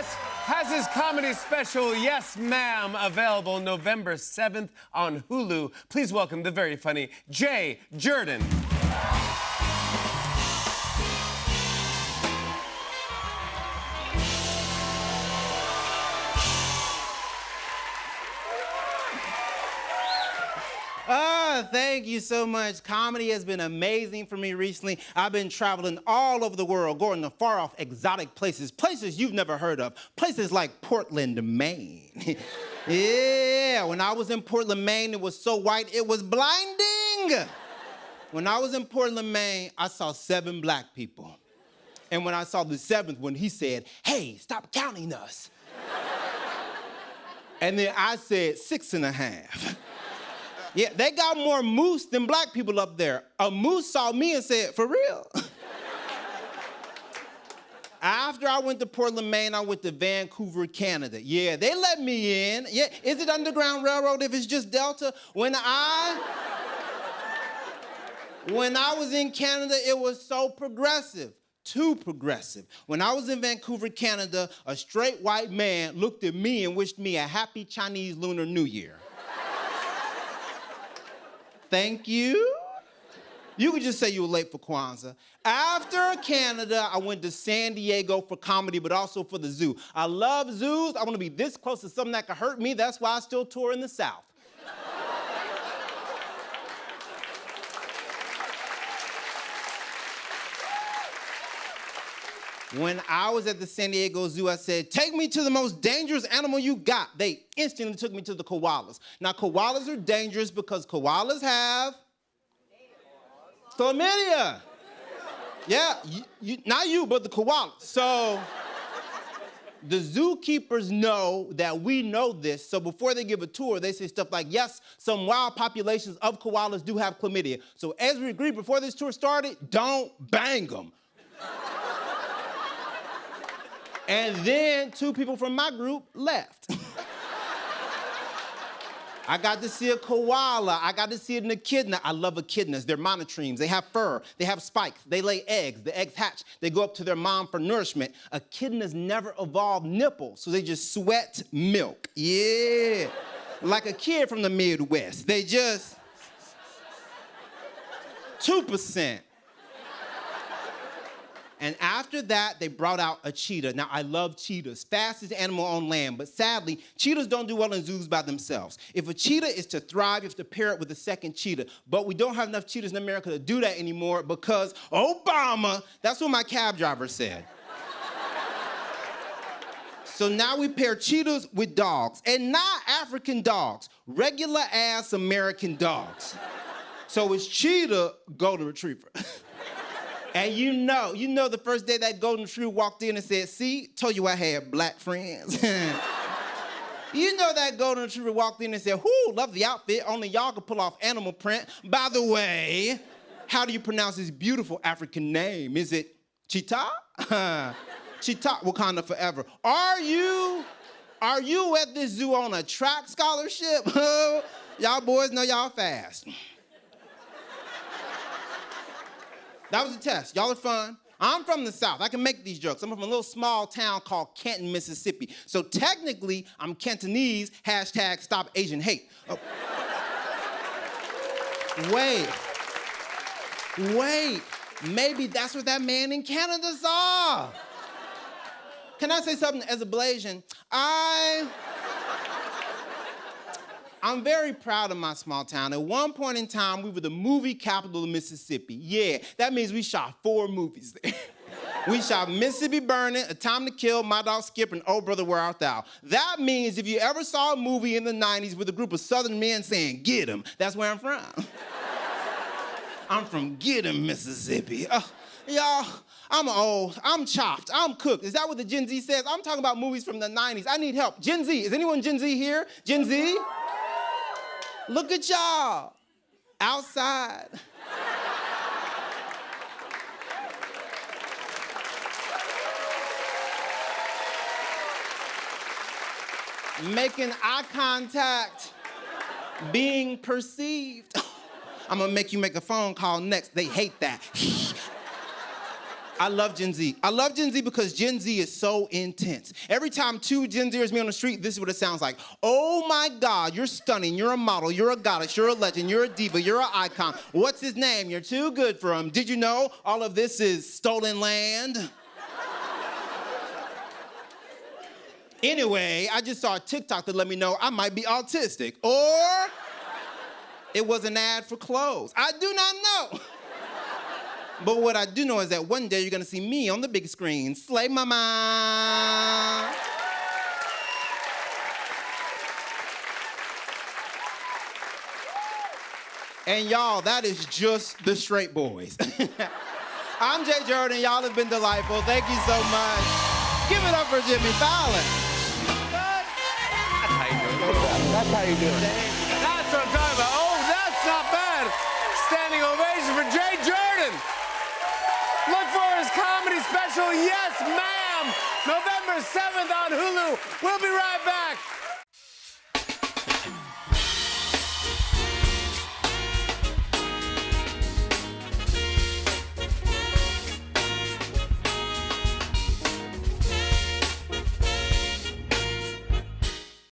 West has his comedy special, Yes Ma'am, available November 7th on Hulu. Please welcome the very funny Jay Jordan. Thank you so much. Comedy has been amazing for me recently. I've been traveling all over the world, going to far-off, exotic places, places you've never heard of, places like Portland, Maine. Yeah, when I was in Portland, Maine, it was so white, it was blinding. When I was in Portland, Maine, I saw 7 black people. And when I saw the 7th one, he said, "Hey, stop counting us." And then I said 6.5. Yeah, they got more moose than black people up there. A moose saw me and said, "For real?" After I went to Portland, Maine, I went to Vancouver, Canada. Yeah, they let me in. Yeah, is it Underground Railroad if it's just Delta? When I was in Canada, it was so progressive. Too progressive. When I was in Vancouver, Canada, a straight white man looked at me and wished me a happy Chinese Lunar New Year. Thank you. You could just say you were late for Kwanzaa. After Canada, I went to San Diego for comedy, but also for the zoo. I love zoos. I want to be this close to something that could hurt me. That's why I still tour in the South. When I was at the San Diego Zoo, I said, "Take me to the most dangerous animal you got." They instantly took me to the koalas. Now, koalas are dangerous because koalas have chlamydia. Yeah, not you, but the koalas. So the zookeepers know that we know this, so before they give a tour, they say stuff like, "Yes, some wild populations of koalas do have chlamydia. So as we agreed before this tour started, don't bang them." And then 2 people from my group left. I got to see a koala. I got to see an echidna. I love echidnas. They're monotremes. They have fur. They have spikes. They lay eggs. The eggs hatch. They go up to their mom for nourishment. Echidnas never evolved nipples, so they just sweat milk. Yeah. Like a kid from the Midwest. They just 2%. And after that, they brought out a cheetah. Now, I love cheetahs, fastest animal on land, but sadly, cheetahs don't do well in zoos by themselves. If a cheetah is to thrive, you have to pair it with a second cheetah. But we don't have enough cheetahs in America to do that anymore because Obama, that's what my cab driver said. So now we pair cheetahs with dogs, and not African dogs, regular ass American dogs. So it's cheetah, golden retriever. And you know the first day that golden retriever walked in and said, "See, told you I had black friends." You know that golden retriever walked in and said, "Whoo, love the outfit, only y'all can pull off animal print. By the way, how do you pronounce this beautiful African name? Is it Cheetah?" Cheetah, Wakanda forever. Are you at this zoo on a track scholarship? Y'all boys know y'all fast. That was a test. Y'all are fun. I'm from the South. I can make these jokes. I'm from a little small town called Kenton, Mississippi. So technically, I'm Cantonese, hashtag stop Asian hate. Oh. Wait. Maybe that's what that man in Canada saw. Can I say something as a Blasian? I'm very proud of my small town. At one point in time, we were the movie capital of Mississippi. Yeah, that means we shot 4 movies there. We shot Mississippi Burning, A Time to Kill, My Dog Skip, and Oh Brother, Where Art Thou? That means if you ever saw a movie in the 90s with a group of Southern men saying, "Get 'em," that's where I'm from. I'm from Get 'em, Mississippi. Y'all, I'm old, I'm chopped, I'm cooked. Is that what the Gen Z says? I'm talking about movies from the 90s. I need help. Gen Z, is anyone Gen Z here? Gen Z? Look at y'all outside. Making eye contact, being perceived. I'm gonna make you make a phone call next. They hate that. I love Gen Z. I love Gen Z because Gen Z is so intense. Every time two Gen Zers meet on the street, this is what it sounds like. Oh my God, you're stunning, you're a model, you're a goddess, you're a legend, you're a diva, you're an icon. What's his name? You're too good for him. Did you know all of this is stolen land? Anyway, I just saw a TikTok that let me know I might be autistic. Or it was an ad for clothes. I do not know. But what I do know is that one day you're gonna see me on the big screen. Slay mama. And y'all, that is just the straight boys. I'm Jay Jordan. Y'all have been delightful. Thank you so much. Give it up for Jimmy Fallon. That's how you do it. That's what I'm talking about. Oh, that's not bad. Standing ovation for Jay Jordan. Look for his comedy special, Yes, Ma'am, November 7th on Hulu. We'll be right back.